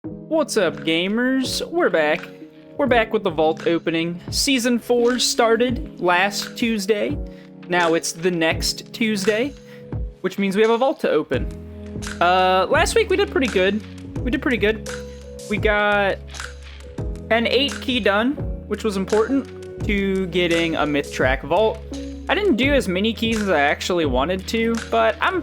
What's up, gamers? We're back. We're back with the vault opening. Season 4 started last Tuesday. Now it's the next Tuesday, which means we have a vault to open. Last week we did pretty good. We got an 8 key done, which was important to getting a myth track vault. I didn't do as many keys as I actually wanted to, but I'm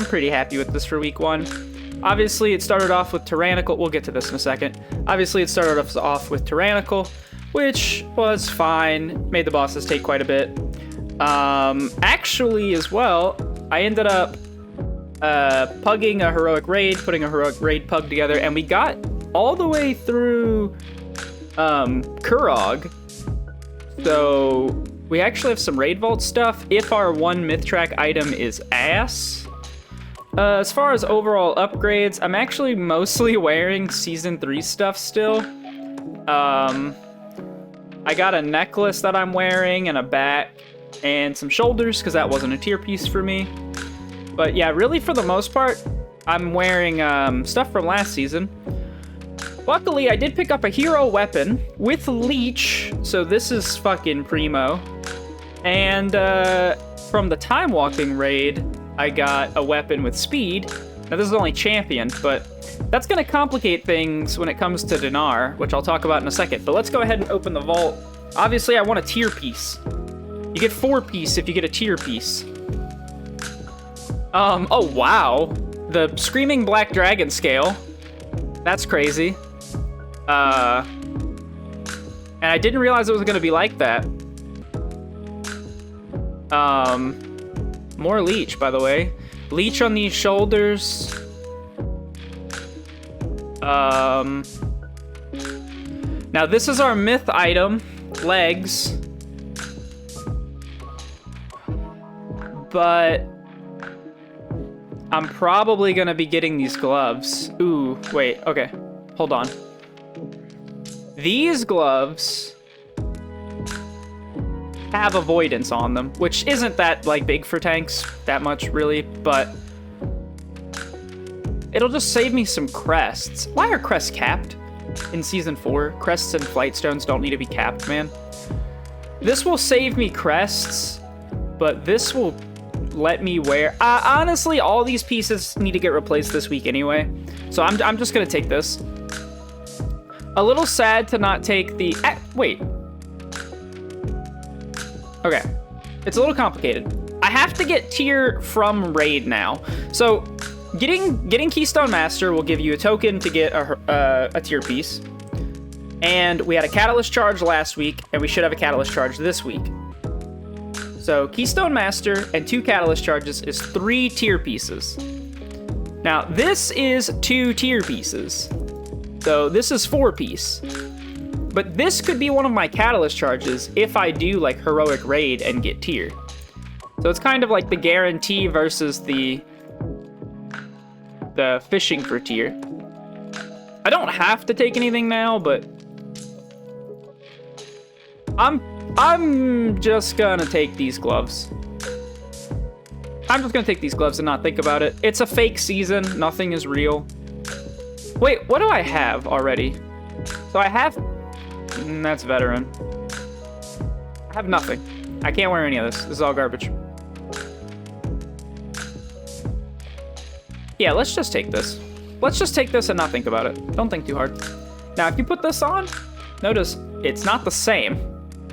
pretty happy with this for week 1. Obviously, it started off with Tyrannical. We'll get to this in a second. Obviously, it started off with Tyrannical, which was fine. Made the bosses take quite a bit. Actually, as well, I ended up pugging a heroic raid, putting a heroic raid pug together, and we got all the way through Kurog. So we actually have some raid vault stuff if our one myth track item is ass. As far as overall upgrades, I'm actually mostly wearing Season 3 stuff still. I got a necklace that I'm wearing and a bat and some shoulders because that wasn't a tier piece for me. But yeah, really for the most part, I'm wearing stuff from last season. Luckily, I did pick up a hero weapon with leech, so this is fucking primo. And from the time walking raid, I got a weapon with speed. Now this is only champion, but that's gonna complicate things when it comes to Dinar, which I'll talk about in a second. But let's go ahead and open the vault. Obviously, I want a tier piece. You get 4 piece if you get a tier piece. Oh wow. The Screaming Black Dragon scale. That's crazy. And I didn't realize it was gonna be like that. More leech, by the way. Leech on these shoulders. Now this is our myth item, legs. But I'm probably gonna be getting these gloves. Ooh, wait, okay, hold on. These gloves have avoidance on them, which isn't that like big for tanks that much really, but it'll just save me some crests. Why are crests capped in season 4? Crests and flight stones don't need to be capped, man. This will save me crests, but this will let me wear honestly all these pieces need to get replaced this week anyway, so I'm just gonna take this. A little sad to not take the wait. Okay, it's a little complicated. I have to get tier from raid now. So getting Keystone Master will give you a token to get a tier piece. And we had a Catalyst charge last week, and we should have a Catalyst charge this week. So Keystone Master and 2 Catalyst charges is 3 tier pieces. Now this is 2 tier pieces. So this is 4 piece. But this could be one of my Catalyst charges if I do like heroic raid and get tier. So it's kind of like the guarantee versus the fishing for tier. I don't have to take anything now, but I'm just gonna take these gloves. I'm just gonna take these gloves and not think about it. It's a fake season, nothing is real. Wait, what do I have already? So I have that's veteran. I have nothing. I can't wear any of this. This is all garbage. Yeah, let's just take this. Let's just take this and not think about it. Don't think too hard. Now, if you put this on, notice it's not the same.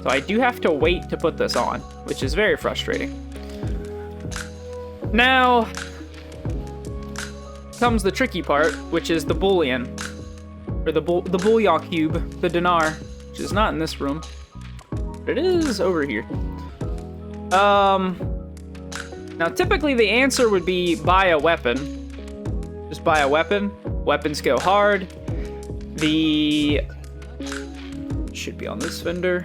So I do have to wait to put this on, which is very frustrating. Now comes the tricky part, which is the bullion. Or the bouillon cube, the dinar, which is not in this room. But it is over here. Now typically the answer would be buy a weapon. Just buy a weapon. Weapons go hard. The should be on this vendor.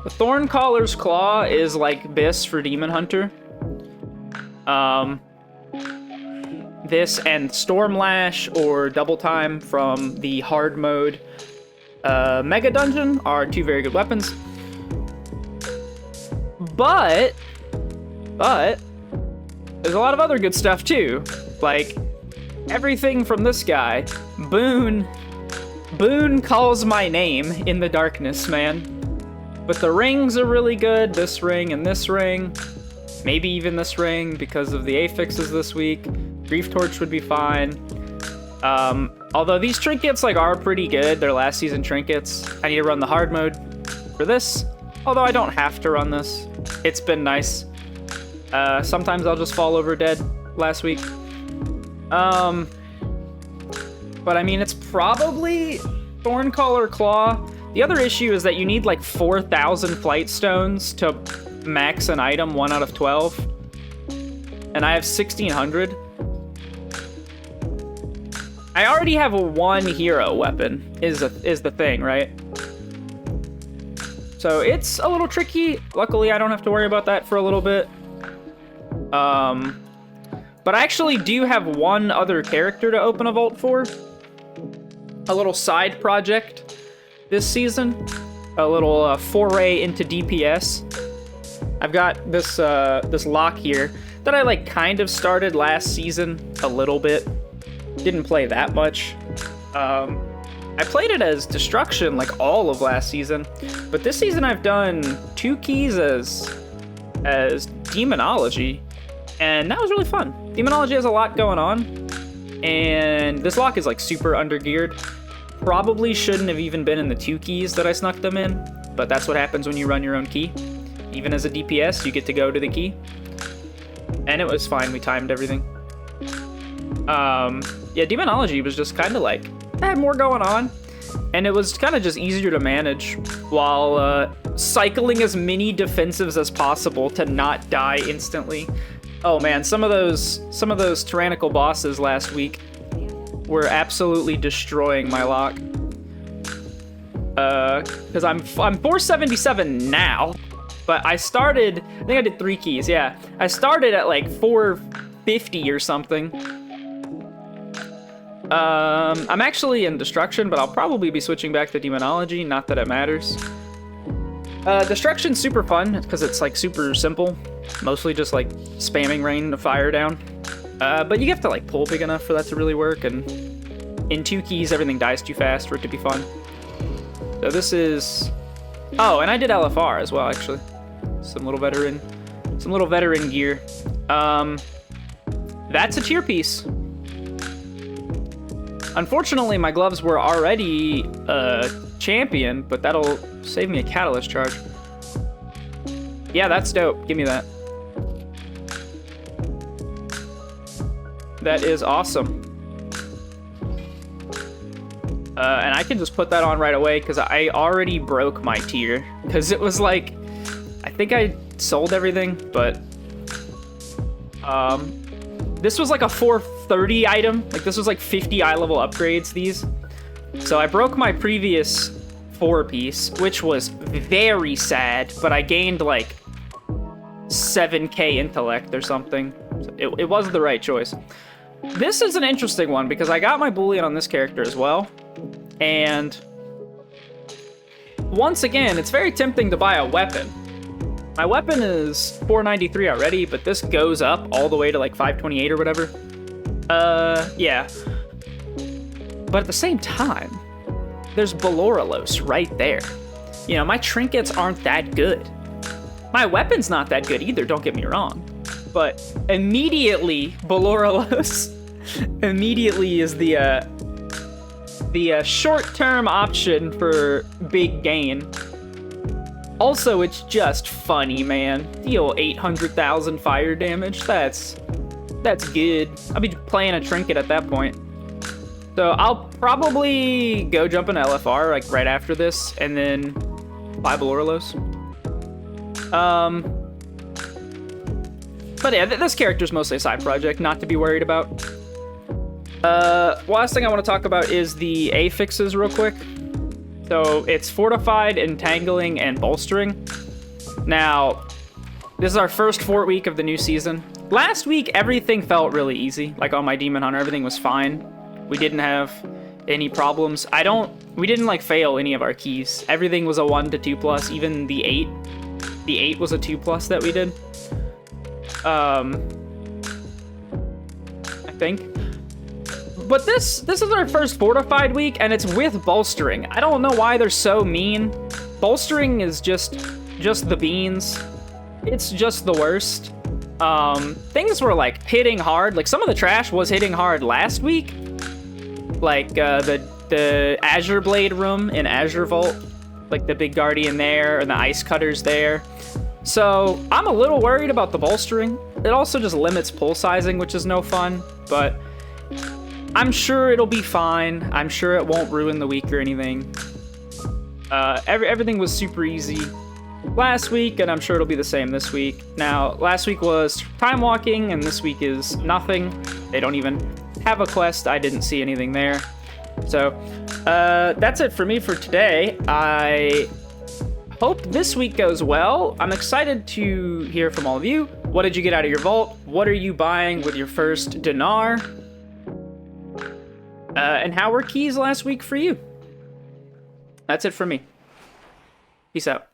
The Thorncaller's Claw is like Biss for Demon Hunter. This and Stormlash or Double Time from the hard mode Mega Dungeon are 2 very good weapons. But there's a lot of other good stuff too. Like everything from this guy. Boon calls my name in the darkness, man. But the rings are really good. This ring and this ring. Maybe even this ring because of the affixes this week. Grief Torch would be fine. Although these trinkets are pretty good. They're last season trinkets. I need to run the hard mode for this. Although I don't have to run this. It's been nice. Sometimes I'll just fall over dead last week. But I mean, it's probably Thorncaller Claw. The other issue is that you need 4,000 flight stones to max an item 1 out of 12. And I have 1,600. I already have a 1 hero weapon, is the thing, right? So it's a little tricky. Luckily, I don't have to worry about that for a little bit. But I actually do have one other character to open a vault for. A little side project this season. A little foray into DPS. I've got this this lock here that I kind of started last season a little bit. Didn't play that much. I played it as Destruction all of last season, but this season I've done 2 keys as Demonology, and that was really fun. Demonology has a lot going on, and this lock is super undergeared. Probably shouldn't have even been in the 2 keys that I snuck them in, but that's what happens when you run your own key. Even as a DPS, you get to go to the key. And it was fine, we timed everything. Yeah, Demonology was just kind of I had more going on, and it was kind of just easier to manage while cycling as many defensives as possible to not die instantly. Oh man, some of those tyrannical bosses last week were absolutely destroying my lock. Because I'm 477 now, but I started, I think I did 3 keys, yeah. I started at 450 or something. I'm actually in Destruction, but I'll probably be switching back to Demonology, not that it matters. Destruction's super fun, because it's super simple. Mostly just spamming rain of fire down. But you have to pull big enough for that to really work, and in 2 keys everything dies too fast for it to be fun. So this is... Oh, and I did LFR as well, actually. Some little veteran gear. That's a tier piece. Unfortunately, my gloves were already champion, but that'll save me a catalyst charge. Yeah, that's dope. Give me that. That is awesome. And I can just put that on right away because I already broke my tier. Because it was I think I sold everything, but this was a 430 item. This was 50 eye level upgrades, these. So I broke my previous 4-piece, which was very sad, but I gained 7k intellect or something. So it was the right choice. This is an interesting one because I got my Boolean on this character as well. And once again, it's very tempting to buy a weapon. My weapon is 493 already, but this goes up all the way to 528 or whatever. Yeah. But at the same time, there's Boloralos right there. You know, my trinkets aren't that good. My weapon's not that good either, don't get me wrong. But immediately, Boloralos immediately is the short-term option for big gain. Also, it's just funny, man. Deal 800,000 fire damage. That's good. I'll be playing a trinket at that point. So I'll probably go jump an LFR right after this, and then buy Boloralos. But yeah, this character's mostly a side project, not to be worried about. Last thing I want to talk about is the affixes real quick. So it's Fortified, Entangling, and Bolstering. Now, this is our first fort week of the new season. Last week, everything felt really easy. On my Demon Hunter, everything was fine. We didn't have any problems. We didn't fail any of our keys. Everything was a 1 to 2+, even the 8. The 8 was a 2+ that we did. I think. But this is our first fortified week, and it's with bolstering. I don't know why they're so mean. Bolstering is just the beans. It's just the worst. Things were like hitting hard. Like some of the trash was hitting hard last week. Like the Azure Blade room in Azure Vault, like the big guardian there and the ice cutters there. So I'm a little worried about the bolstering. It also just limits pull sizing, which is no fun, but I'm sure it'll be fine. I'm sure it won't ruin the week or anything. Everything was super easy last week, and I'm sure it'll be the same this week. Now, last week was time walking, and this week is nothing. They don't even have a quest. I didn't see anything there. So, that's it for me for today. I hope this week goes well. I'm excited to hear from all of you. What did you get out of your vault? What are you buying with your first dinar? And how were keys last week for you? That's it for me. Peace out.